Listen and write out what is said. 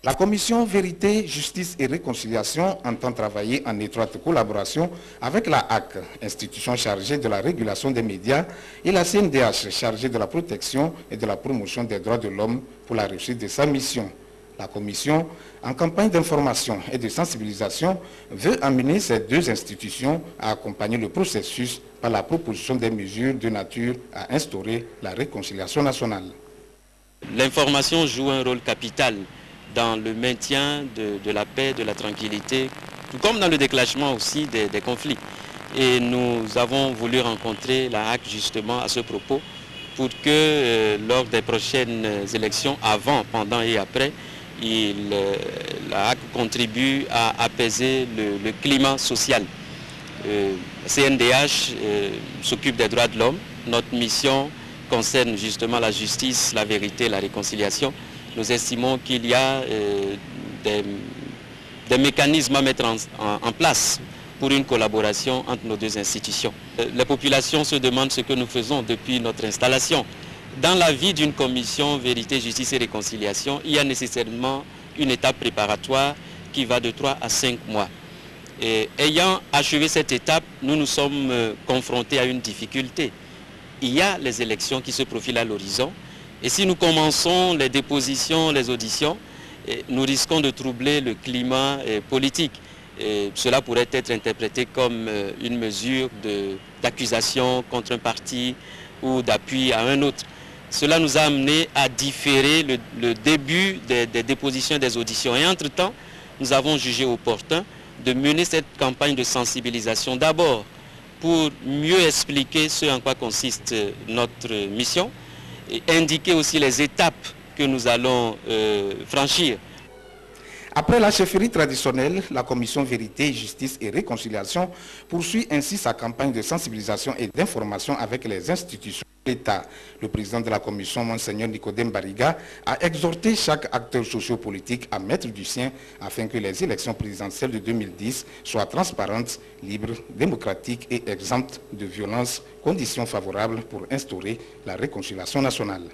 La commission Vérité, Justice et Réconciliation entend travailler en étroite collaboration avec la HAC, institution chargée de la régulation des médias, et la CNDH, chargée de la protection et de la promotion des droits de l'homme pour la réussite de sa mission. La commission, en campagne d'information et de sensibilisation, veut amener ces deux institutions à accompagner le processus par la proposition des mesures de nature à instaurer la réconciliation nationale. L'information joue un rôle capital dans le maintien de la paix, de la tranquillité, tout comme dans le déclenchement aussi des conflits. Et nous avons voulu rencontrer la HAC justement à ce propos pour que lors des prochaines élections, avant, pendant et après, la HAC contribue à apaiser le climat social. CNDH s'occupe des droits de l'homme. Notre mission concerne justement la justice, la vérité, la réconciliation. Nous estimons qu'il y a des mécanismes à mettre en place pour une collaboration entre nos deux institutions. Les populations se demandent ce que nous faisons depuis notre installation. Dans la vie d'une commission Vérité, Justice et Réconciliation, il y a nécessairement une étape préparatoire qui va de 3 à 5 mois. Et ayant achevé cette étape, nous nous sommes confrontés à une difficulté. Il y a les élections qui se profilent à l'horizon. Et si nous commençons les dépositions, les auditions, nous risquons de troubler le climat politique. Et cela pourrait être interprété comme une mesure d'accusation contre un parti ou d'appui à un autre. Cela nous a amené à différer le début des dépositions des auditions. Et entre-temps, nous avons jugé opportun de mener cette campagne de sensibilisation d'abord pour mieux expliquer ce en quoi consiste notre mission, et indiquer aussi les étapes que nous allons franchir. Après la chefferie traditionnelle, la commission Vérité, Justice et Réconciliation poursuit ainsi sa campagne de sensibilisation et d'information avec les institutions de l'État. Le président de la commission, Monseigneur Nicodème Bariga, a exhorté chaque acteur sociopolitique à mettre du sien afin que les élections présidentielles de 2010 soient transparentes, libres, démocratiques et exemptes de violence, conditions favorables pour instaurer la réconciliation nationale.